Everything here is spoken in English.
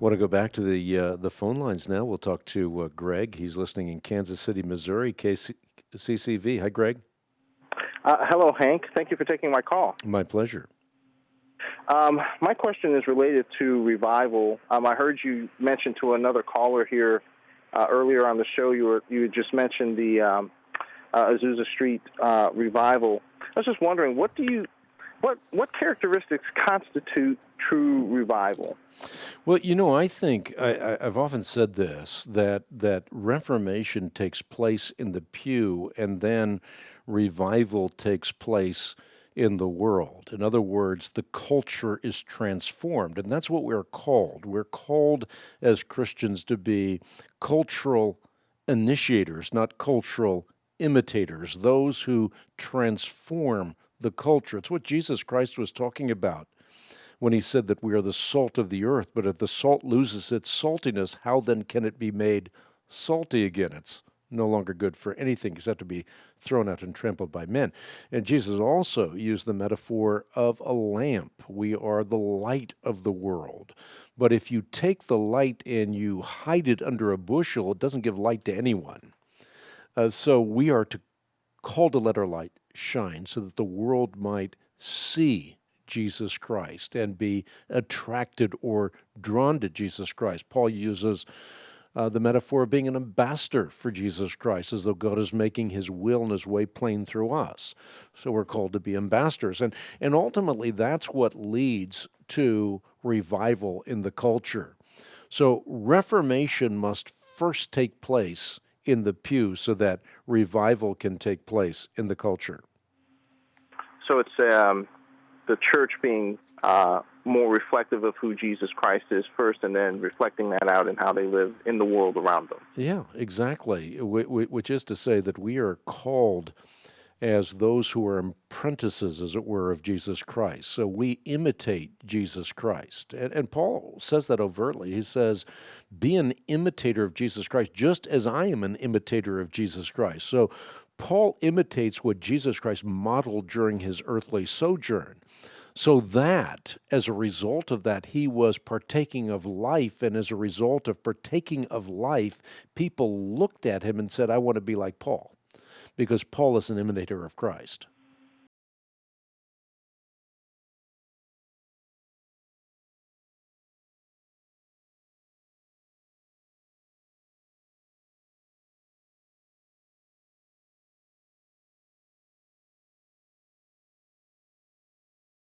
Want to go back to the phone lines now? We'll talk to Greg. He's listening in Kansas City, Missouri, CCV. Hi, Greg. Hello, Hank. Thank you for taking my call. My pleasure. My question is related to revival. I heard you mention to another caller here earlier on the show. You had just mentioned the Azusa Street revival. I was just wondering, what characteristics constitute true revival? Well, I think I've often said this, that Reformation takes place in the pew and then revival takes place in the world. In other words, the culture is transformed, and that's what we're called. We're called as Christians to be cultural initiators, not cultural imitators, those who transform the culture. It's what Jesus Christ was talking about when he said that we are the salt of the earth, but if the salt loses its saltiness, how then can it be made salty again? It's no longer good for anything except to be thrown out and trampled by men. And Jesus also used the metaphor of a lamp. We are the light of the world. But if you take the light and you hide it under a bushel, it doesn't give light to anyone. So we are called to let our light shine so that the world might see Jesus Christ and be attracted or drawn to Jesus Christ. Paul uses the metaphor of being an ambassador for Jesus Christ, as though God is making his will and his way plain through us. So we're called to be ambassadors. And ultimately, that's what leads to revival in the culture. So Reformation must first take place in the pew so that revival can take place in the culture. So it's the church being more reflective of who Jesus Christ is first, and then reflecting that out in how they live in the world around them. Yeah, exactly, which is to say that we are called as those who are apprentices, as it were, of Jesus Christ. So we imitate Jesus Christ. And Paul says that overtly. He says, be an imitator of Jesus Christ, just as I am an imitator of Jesus Christ. So Paul imitates what Jesus Christ modeled during his earthly sojourn, so that, as a result of that, he was partaking of life, and as a result of partaking of life, people looked at him and said, I want to be like Paul, because Paul is an imitator of Christ.